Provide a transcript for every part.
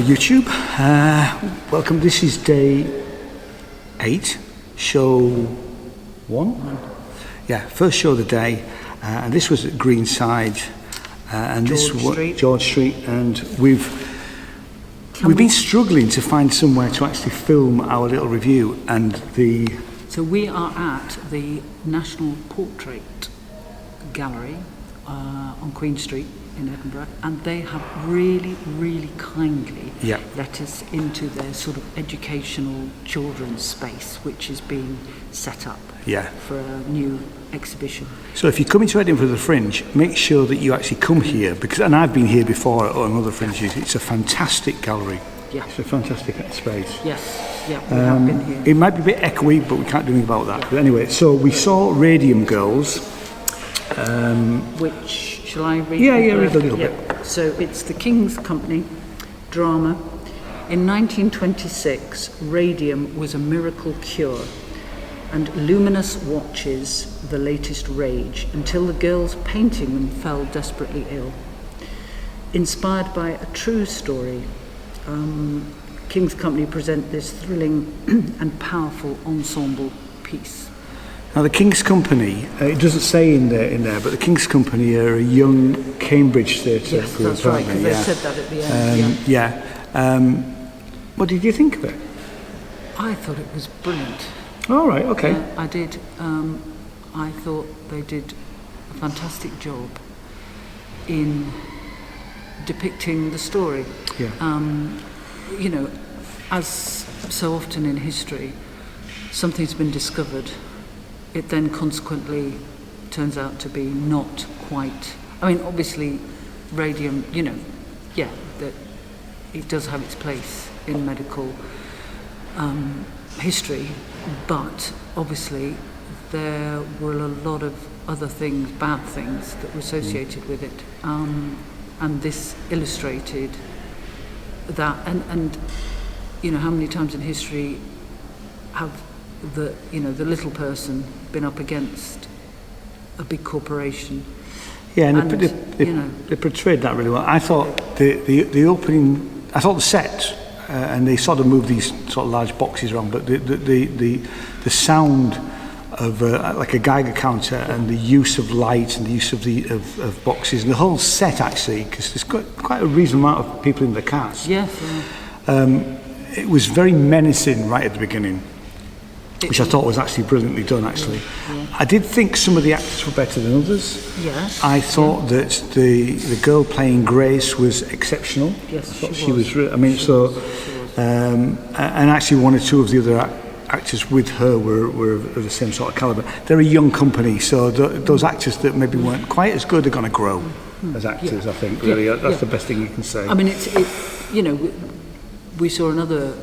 YouTube. Welcome. This is day 8, show 1. Yeah, first show of the day, and this was at Greenside, and George Street, and we've been struggling to find somewhere to actually film our little review, and So we are at the National Portrait Gallery on Queen Street in Edinburgh, and they have really, really kindly let us into their sort of educational children's space, which is being set up for a new exhibition. So if you're coming to Edinburgh Fringe, make sure that you actually come here, and I've been here before on other fringes. It's a fantastic gallery. Yeah. It's a fantastic space. Yes, we have been here. It might be a bit echoey, but we can't do anything about that. But anyway, so we saw Radium Girls. Which, shall I read? Yeah, read a little bit. So it's the King's Company drama. In 1926, radium was a miracle cure, and luminous watches the latest rage until the girls painting them fell desperately ill. Inspired by a true story, King's Company present this thrilling and powerful ensemble piece. Now the King's Company, it doesn't say in there, but the King's Company are a young Cambridge theatre group. Yes, that's right, because they said that at the end. What did you think of it? I thought it was brilliant. All right, okay. I did. I thought they did a fantastic job in depicting the story. Yeah. You know, as so often in history, something's been discovered. It then consequently turns out to be not quite. I mean, obviously, radium, that it does have its place in medical history, but obviously there were a lot of other things, bad things, that were associated with it, and this illustrated that. And how many times in history have the little person been up against a big corporation? Yeah, and they portrayed that really well. I thought the opening, I thought the set, and they sort of moved these sort of large boxes around, but the sound of like a Geiger counter and the use of light and the use of boxes and the whole set, actually, because there's quite a reasonable amount of people in the cast. Yes. It was very menacing right at the beginning, which I thought was actually brilliantly done, actually. Yeah. I did think some of the actors were better than others. Yes. I thought that the girl playing Grace was exceptional. Yes, I thought she was. And actually one or two of the other actors with her were of the same sort of calibre. They're a young company, so those actors that maybe weren't quite as good are going to grow as actors, I think, really. That's the best thing you can say. I mean, we saw another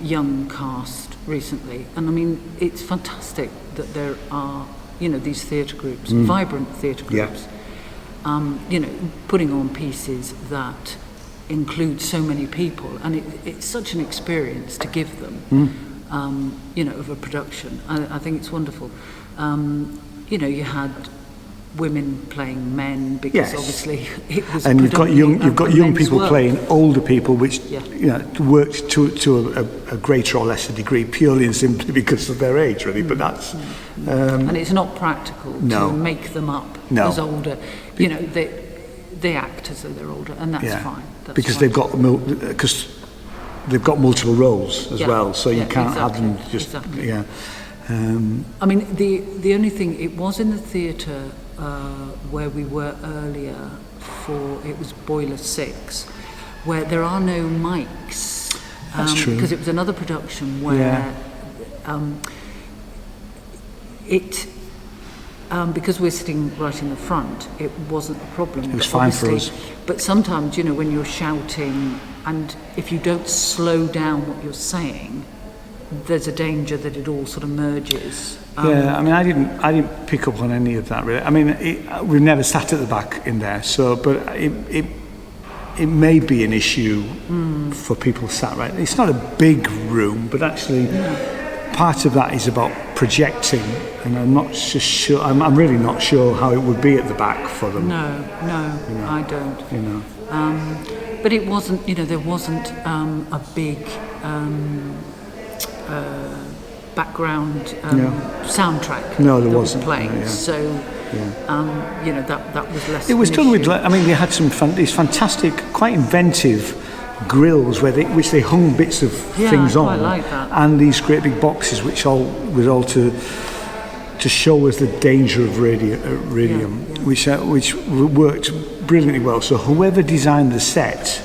young cast recently, and I mean, it's fantastic that there are these theatre groups, vibrant theatre groups, putting on pieces that include so many people, and it's such an experience to give them, of a production. I think it's wonderful. You had women playing men, because obviously it was. And you've got young people playing older people, which worked to a greater or lesser degree, purely and simply because of their age, really. But that's and it's not practical to make them up as older. They act as though they're older, and that's fine. Because they've got multiple roles as well, so you can't have them just I mean, the only thing, it was in the theatre where we were earlier it was Boiler 6, where there are no mics. That's true. Because it was another production where because we're sitting right in the front, it wasn't a problem. It was fine for us. But sometimes, when you're shouting, and if you don't slow down what you're saying, there's a danger that it all sort of merges. I mean, I didn't pick up on any of that, really. I mean, we've never sat at the back in there, but it may be an issue for people sat right. It's not a big room, but actually part of that is about projecting, and I'm not just sure. I'm really not sure how it would be at the back for them. No, I don't. but it wasn't, you know, there wasn't a big background soundtrack. No, there that wasn't. Was playing. Yeah. So, you know, that was less. It was an done with, issue. I mean, they had some these fantastic, quite inventive grills which they hung bits of things I on, quite like that. and these great big boxes which was all to show us the danger of radium, which worked brilliantly well. So whoever designed the set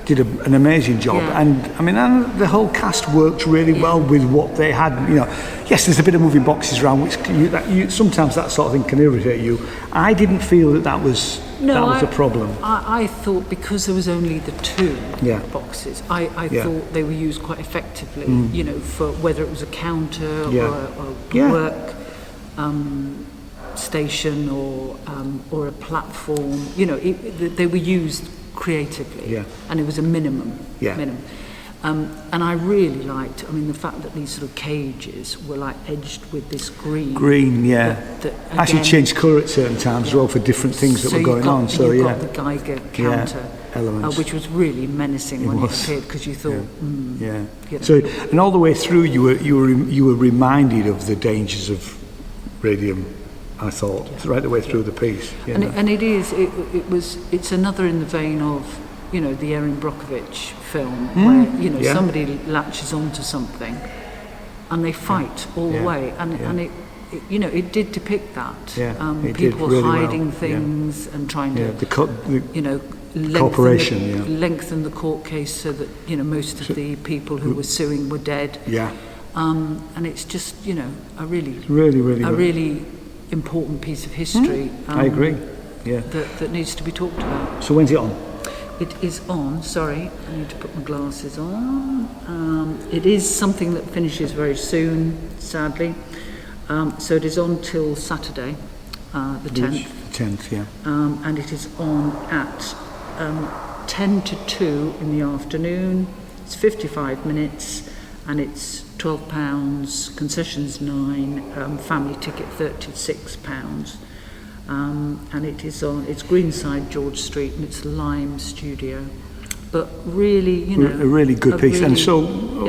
did an amazing job, and I mean, and the whole cast worked really well with what they had. You know, yes, there's a bit of moving boxes around, which sometimes that sort of thing can irritate you. I didn't feel that was a problem. I thought because there was only the two boxes, I thought they were used quite effectively. You know, for whether it was a counter or a work station or a platform. You know, they were used creatively, and it was a minimum. And I really liked, I mean, the fact that these sort of cages were like edged with this green. That actually changed colour at certain times as well for different things that were going on. So you've got the Geiger counter, elements, which was really menacing when it appeared, because you thought, You know. So, and all the way through, you were reminded of the dangers of radium. I thought right the way through the piece, and it's another in the vein of, you know, the Erin Brockovich film, where, you know, somebody latches onto something and they fight all the way, and it you know, it did depict that. People really hiding things and trying to you know, lengthen the court case so that, you know, most of the people who were suing were dead. And it's just, you know, a really important piece of history. I agree. That needs to be talked about. So when's it on? It is on. Sorry, I need to put my glasses on. It is something that finishes very soon, sadly. So it is on till Saturday, the 10th. The 10th, and it is on at 10 to 2 in the afternoon. It's 55 minutes, and it's £12, concessions £9, family ticket £36, and it's Greenside, George Street, and it's Lime Studio. But really, you know, a really good piece. And so,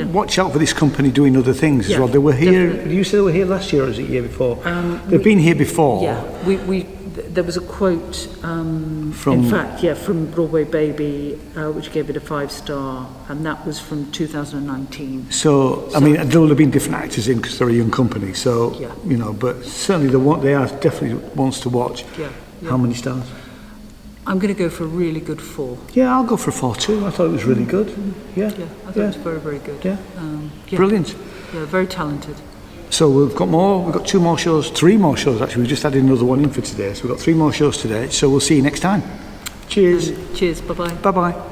watch out for this company doing other things as well. They were here. Definitely. Did you say they were here last year, or was it the year before? They've been here before. There was a quote, from Broadway Baby, which gave it a 5-star, and that was from 2019. So I mean, there will have been different actors in, because they're a young company. So you know, but certainly they are definitely ones to watch. How many stars? I'm going to go for a really good 4. Yeah, I'll go for a 4 too. I thought it was really good. I thought it was very, very good. Brilliant. Yeah, very talented. So we've got 3 more shows actually. We just added another one in for today. So we've got 3 more shows today. So we'll see you next time. Cheers. Cheers, bye-bye. Bye-bye.